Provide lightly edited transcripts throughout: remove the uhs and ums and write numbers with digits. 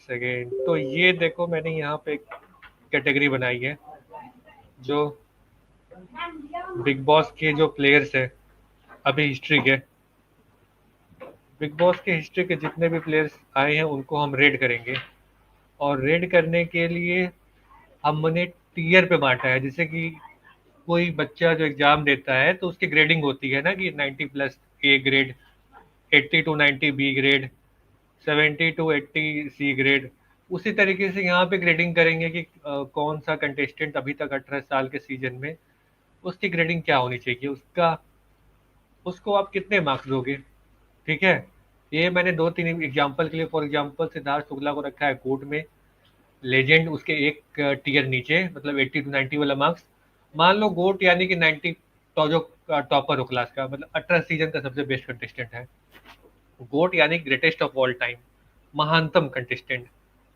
Second. तो ये देखो मैंने यहाँ पे एक कैटेगरी बनाई है जो बिग बॉस के जो प्लेयर्स है अभी हिस्ट्री के, बिग बॉस के हिस्ट्री के जितने भी प्लेयर्स आए हैं उनको हम रेड करेंगे। और रेड करने के लिए हमने टीयर पे बांटा है। जैसे कि कोई बच्चा जो एग्जाम देता है तो उसकी ग्रेडिंग होती है ना कि 90 plus A grade, 80 to 90 B grade, 70 to 80 C grade. उसी तरीके से यहाँ पे ग्रेडिंग करेंगे कि कौन सा कंटेस्टेंट अभी तक 18 साल के सीजन में उसकी ग्रेडिंग क्या होनी चाहिए, उसका उसको आप कितने मार्क्स दोगे। ठीक है। ये मैंने दो तीन एग्जांपल के लिए, फॉर एग्जांपल सिद्धार्थ शुक्ला को रखा है कोर्ट में, लेजेंड उसके एक टियर नीचे, मतलब 80 टू 90 वाला मार्क्स। मान लो गोट यानी कि 90, तो जो टॉपर हो क्लास का, मतलब 18 सीजन का सबसे बेस्ट कंटेस्टेंट है। गोट यानी ग्रेटेस्ट ऑफ ऑल टाइम, महानतम कंटेस्टेंट।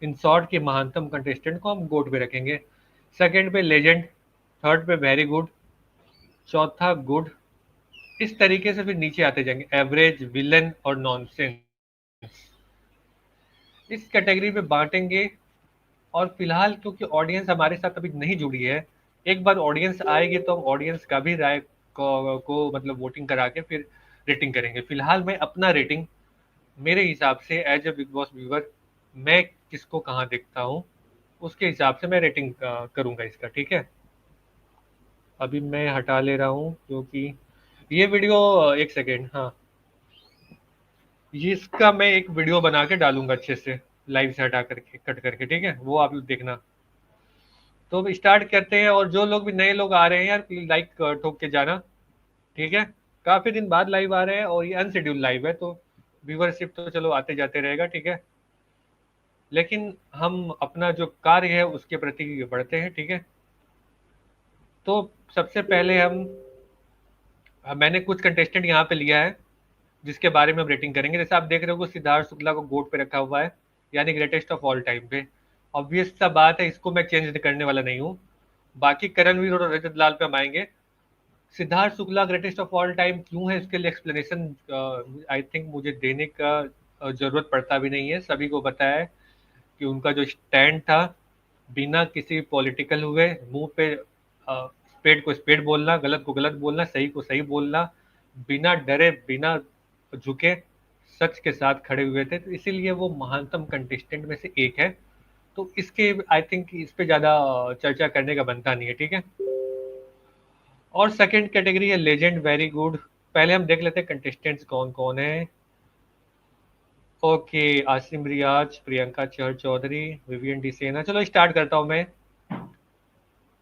इन शॉर्ट के महानतम कंटेस्टेंट को हम गोट पे रखेंगे। सेकंड पे लेजेंड, थर्ड पे वेरी गुड, चौथा गुड। इस तरीके से फिर नीचे आते जाएंगे, एवरेज, विलन और नॉनसेंस। इस कैटेगरी में बांटेंगे। और फिलहाल क्योंकि ऑडियंस हमारे साथ अभी नहीं जुड़ी है, एक बार ऑडियंस आएगी तो हम ऑडियंस का भी राय को मतलब वोटिंग करा के फिर रेटिंग करेंगे। फिलहाल मैं अपना रेटिंग मेरे हिसाब से as a Bigg Boss viewer मैं किसको कहाँ देखता हूँ उसके हिसाब से मैं रेटिंग करूंगा इसका। ठीक है। अभी मैं हटा ले रहा हूँ क्योंकि ये वीडियो, एक सेकेंड, हाँ, ये इसका मैं एक वीडियो बना के डालूंगा अच्छे से, लाइव से हटा करके कट करके। ठीक है, वो आप लोग देखना। तो अब स्टार्ट करते हैं। और जो लोग भी नए लोग आ रहे हैं यार, प्लीज लाइक ठोक के जाना। ठीक है। काफी दिन बाद लाइव आ रहे हैं और ये अनशेड्यूल लाइव है, तो व्यूवरशिप तो चलो आते जाते रहेगा। ठीक है। लेकिन हम अपना जो कार्य है उसके प्रति बढ़ते हैं। ठीक है। तो सबसे पहले मैंने कुछ कंटेस्टेंट यहाँ पे लिया है जिसके बारे में हम रेटिंग करेंगे। जैसे आप देख रहे हो कि सिद्धार्थ शुक्ला को गोट पे रखा हुआ है, यानी ग्रेटेस्ट ऑफ ऑल टाइम पे। ऑब्वियस सा बात है, इसको मैं चेंज करने वाला नहीं हूँ। बाकी करणवीर और रजत लाल पे हम आएंगे। Siddharth Shukla greatest of all time क्यों है इसके लिए एक्सप्लेनेशन आई थिंक मुझे देने का जरूरत पड़ता भी नहीं है, सभी को पता है कि उनका जो स्टैंड था, बिना किसी पॉलिटिकल हुए मुंह पे स्पेड को स्पेड बोलना, गलत को गलत बोलना, सही को सही बोलना, बिना डरे बिना झुके सच के साथ खड़े हुए थे। तो इसीलिए वो महानतम कंटेस्टेंट में से एक है। तो इसके आई थिंक इस पे ज्यादा चर्चा करने का बनता नहीं है। ठीक है। और सेकंड कैटेगरी है लेजेंड, वेरी गुड। पहले हम देख लेते हैं कंटेस्टेंट्स कौन कौन है। ओके, आसिम रियाज, प्रियंका चहर चौधरी, विवियन डिसेना। चलो स्टार्ट करता हूँ मैं।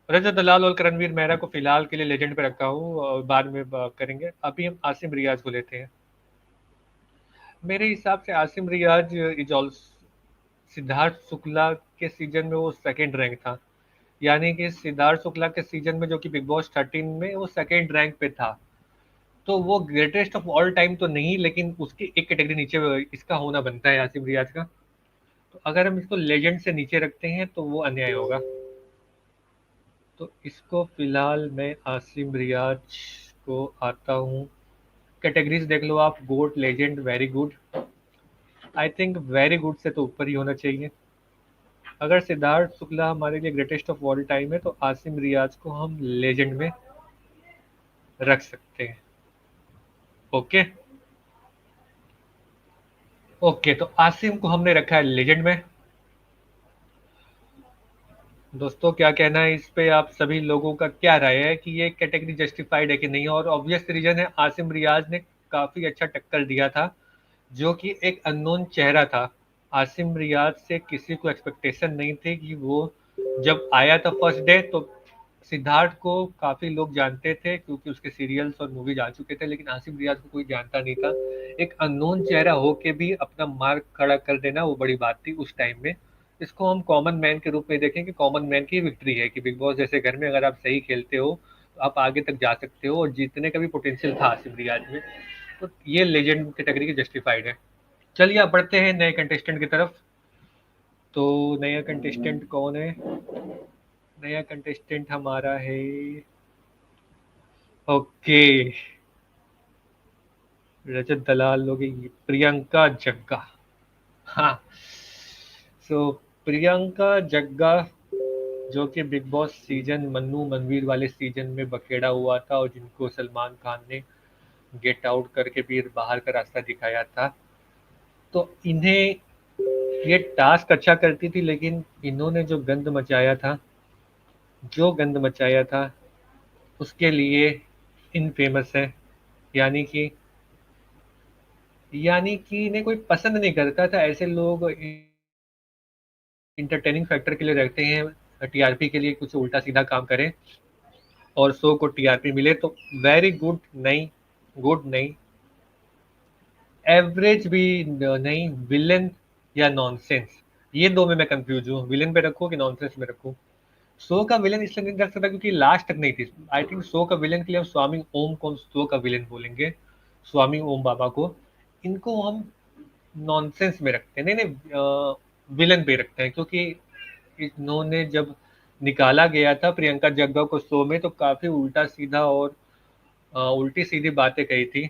रजत दलाल और करणवीर मेहरा को फिलहाल के लिए लेजेंड पे रखा हूँ, और बाद में करेंगे। अभी हम आसिम रियाज को लेते हैं। मेरे हिसाब से आसिम रियाज इज ऑल्सो, सिद्धार्थ शुक्ला के सीजन में वो सेकंड रैंक था। यानी कि सिद्धार्थ शुक्ला के सीजन में जो कि बिग बॉस 13 में वो सेकंड रैंक पे था। तो वो ग्रेटेस्ट ऑफ ऑल टाइम तो नहीं, लेकिन उसकी एक कैटेगरी नीचे इसका होना बनता है आसिम रियाज का। तो अगर हम इसको लेजेंड से नीचे रखते हैं तो वो अन्याय होगा। तो इसको फिलहाल मैं आसिम रियाज को आता हूँ। कैटेगरीज देख लो आप, goat, legend, very good. I think very good से तो ऊपर ही होना चाहिए। अगर सिद्धार्थ शुक्ला हमारे लिए ग्रेटेस्ट ऑफ ऑल टाइम है तो आसिम रियाज को हम लेजेंड में रख सकते हैं। ओके। ओके, तो आसिम को हमने रखा है लेजेंड में। दोस्तों क्या कहना है इस पे, आप सभी लोगों का क्या राय है कि ये कैटेगरी जस्टिफाइड है कि नहीं। और ऑब्वियस रीजन है, आसिम रियाज ने काफी अच्छा टक्कर दिया था, जो कि एक अननोन चेहरा था। आसिम रियाज से किसी को एक्सपेक्टेशन नहीं थी कि वो जब आया था फर्स्ट डे तो सिद्धार्थ को काफी लोग जानते थे क्योंकि उसके सीरियल्स और मूवीज आ चुके थे, लेकिन आसिम रियाज को कोई जानता नहीं था। एक अननोन चेहरा होके भी अपना मार्क खड़ा कर देना वो बड़ी बात थी उस टाइम में। इसको हम कॉमन मैन के रूप में देखें कि कॉमन मैन की विक्ट्री है कि बिग बॉस जैसे घर में अगर आप सही खेलते हो तो आप आगे तक जा सकते हो, और जीतने का भी पोटेंशियल था आसिम रियाज में। तो ये लेजेंड कैटेगरी की जस्टिफाइड है। चलिए अब बढ़ते हैं नए कंटेस्टेंट की तरफ। तो नया कंटेस्टेंट कौन है। नया कंटेस्टेंट हमारा है, ओके, रजत दलाल हो गई, प्रियंका जग्गा। हाँ, सो प्रियंका जग्गा, जो कि Bigg Boss season Mannu Manveer वाले सीजन में बखेड़ा हुआ था और जिनको सलमान खान ने गेट आउट करके भी बाहर का रास्ता दिखाया था, तो इन्हें ये टास्क अच्छा करती थी, लेकिन इन्होंने जो गंद मचाया था उसके लिए इनफेमस है। यानी कि इन्हें कोई पसंद नहीं करता था। ऐसे लोग इंटरटेनिंग फैक्टर के लिए रहते हैं, टीआरपी के लिए कुछ उल्टा सीधा काम करें और शो को टीआरपी मिले तो वेरी गुड, नहीं गुड नहीं, एवरेज भी नहीं, विलन या नॉनसेंस, ये दो में मैं कंफ्यूज हूँ, विलन पे रखूँ कि नॉनसेंस में रखूँ। शो का विलन इसलिए नहीं रख सकता क्योंकि लास्ट तक नहीं थी। आई थिंक शो का विलन के लिए हम स्वामी ओम को शो का विलन बोलेंगे, स्वामी ओम बाबा को। इनको हम नॉनसेंस में रखते हैं, नहीं नहीं विलन पे रखते हैं, क्योंकि इन्होंने जब निकाला गया था प्रियंका जग्गा को शो में तो काफी उल्टा सीधा और उल्टी सीधी बातें कही थी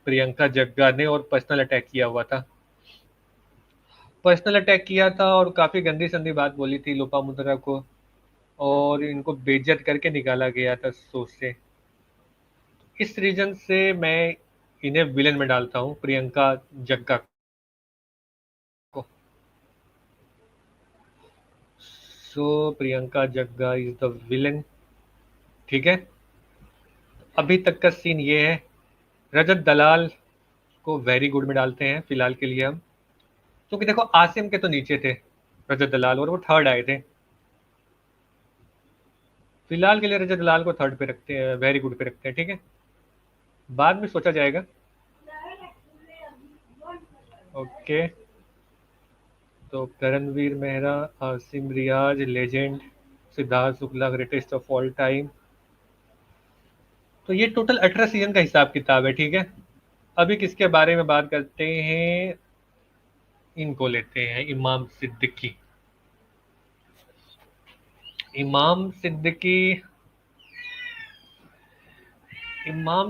प्रियंका जग्गा ने, और पर्सनल अटैक किया था और काफी गंदी संदी बात बोली थी लोपामुद्रा को, और इनको बेइज्जत करके निकाला गया था शो से। इस रीजन से मैं इन्हें विलेन में डालता हूँ, प्रियंका जग्गा को। सो प्रियंका जग्गा इज द विलेन। ठीक है, अभी तक का सीन ये है। रजत दलाल को वेरी गुड में डालते हैं फिलहाल के लिए हम, क्योंकि देखो आसिम के तो नीचे थे रजत दलाल और वो थर्ड आए थे। फिलहाल के लिए रजत दलाल को थर्ड पे रखते हैं, वेरी गुड पे रखते हैं। ठीक है, बाद में सोचा जाएगा। ओके, तो Karanveer Mehra, Asim Riaz legend, Siddharth Shukla greatest of all time. तो ये टोटल 18 सीजन का हिसाब किताब है। ठीक है, अभी किसके बारे में बात करते हैं, इनको लेते हैं, इमाम सिद्दीकी। इमाम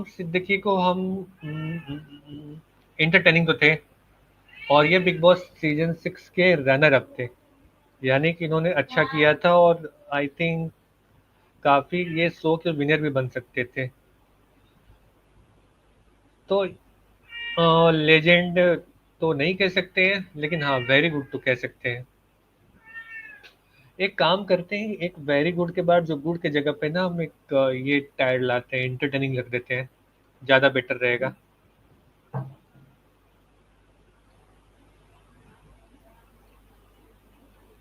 सिद्दीकी को हम एंटरटेनिंग तो थे, और ये बिग बॉस सीजन 6 के रनर अप थे, यानी कि इन्होंने अच्छा किया था, और आई थिंक काफी ये शो के विनर भी बन सकते थे। तो लेजेंड तो नहीं कह सकते हैं, लेकिन हाँ वेरी गुड तो कह सकते हैं। एक काम करते हैं, एक वेरी गुड के बाद जो गुड के जगह पे ना हम एक ये टायर लाते हैं, एंटरटेनिंग रख देते हैं, ज्यादा बेटर रहेगा।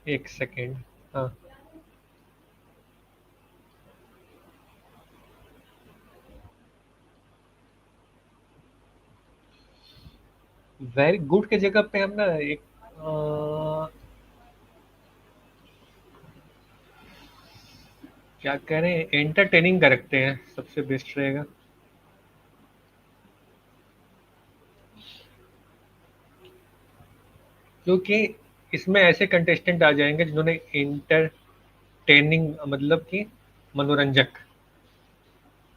एक सेकेंड। हाँ, वेरी गुड के जगह पे हम ना एक क्या करें, एंटरटेनिंग का रखते हैं, सबसे बेस्ट रहेगा। क्योंकि इसमें ऐसे कंटेस्टेंट आ जाएंगे जिन्होंने एंटरटेनिंग मतलब कि मनोरंजक,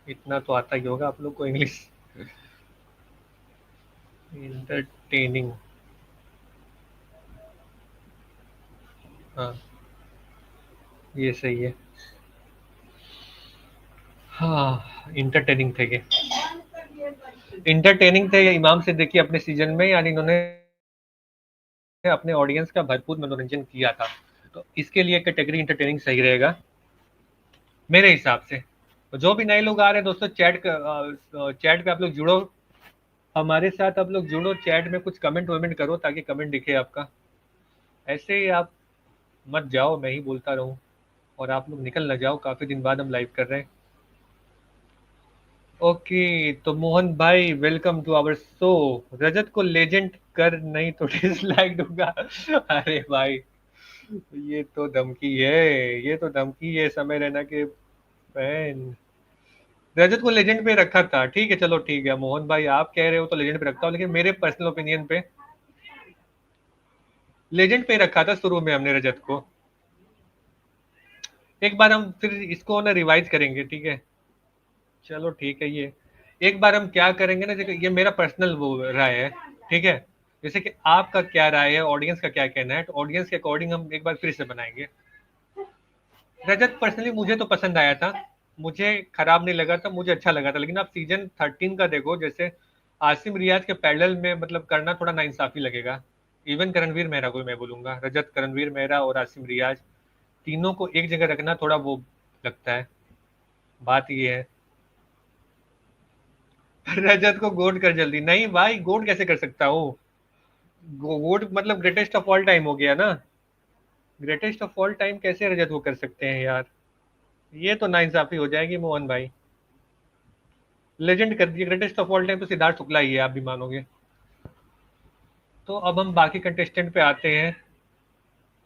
इतना तो आता ही होगा आप लोग को इंग्लिश, एंटरटेनिंग। हाँ, ये सही है। हाँ, इंटरटेनिंग थे ये, इंटरटेनिंग थे ये इमाम सिद्दीकी अपने सीजन में, यानी इन्होंने अपने ऑडियंस का भरपूर मनोरंजन किया था, तो इसके लिए कैटेगरी इंटरटेनिंग सही रहेगा मेरे हिसाब से। तो जो भी नए लोग आ रहे हैं दोस्तों, चैट पे आप लोग जुड़ो, हमारे साथ आप लोग जुड़ो, चैट में कुछ कमेंट वमेंट करो ताकि कमेंट दिखे आपका। ऐसे ही आप मत जाओ, मैं ही बोलता रहूं और आप लोग निकल ना जाओ, काफी दिन बाद हम लाइव कर रहे हैं। ओके, तो मोहन भाई वेलकम टू आवर शो। रजत को लेजेंड कर, नहीं तो डिसलाइक दूंगा। अरे भाई, ये तो धमकी है, ये तो धमकी है समय रैना के फैन। रजत को लेजेंड पे रखा था, ठीक है, चलो ठीक है मोहन भाई, आप कह रहे हो तो लेजेंड पे रखता हूँ, लेकिन मेरे पर्सनल ओपिनियन पे लेजेंड पे रखा था शुरू में हमने रजत को। एक बार हम फिर इसको ना रिवाइज करेंगे, ठीक है। चलो ठीक है, ये एक बार हम क्या करेंगे ना, देखो ये मेरा पर्सनल वो राय है, ठीक है। जैसे कि आपका क्या राय है, ऑडियंस का क्या कहना है, तो ऑडियंस के अकॉर्डिंग हम एक बार फिर से बनाएंगे। रजत पर्सनली मुझे तो पसंद आया था, मुझे खराब नहीं लगा था, मुझे अच्छा लगा था। लेकिन आप सीजन 13 का देखो, जैसे आसिम रियाज के पैरेलल में मतलब करना थोड़ा नाइंसाफी लगेगा। इवन करणवीर मेहरा को मैं बोलूंगा, रजत, करणवीर मेहरा और आसिम रियाज, तीनों को एक जगह रखना थोड़ा वो लगता है। बात ये है। रजत को गोट कर जल्दी, नहीं भाई, गोट कैसे कर सकता हूँ? गोट मतलब ग्रेटेस्ट ऑफ ऑल टाइम हो गया ना। ग्रेटेस्ट ऑफ ऑल टाइम कैसे रजत वो कर सकते हैं यार? ये तो नाइंसाफी हो जाएगी मोहन भाई। लेजेंड कर दिए, ग्रेटेस्ट ऑफ ऑल टाइम तो सिद्धार्थ शुक्ला ही है, आप भी मानोगे। तो अब हम बाकी कंटेस्टेंट पे आते हैं।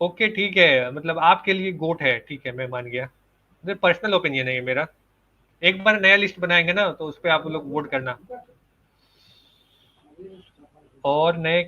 ओके ठीक है, मतलब आपके लिए गोट है, ठीक है, मैं मान गया। ये पर्सनल ओपिनियन है ये मेरा। एक बार नया लिस्ट बनाएंगे ना, तो उस पर आप लोग वोट करना। और नए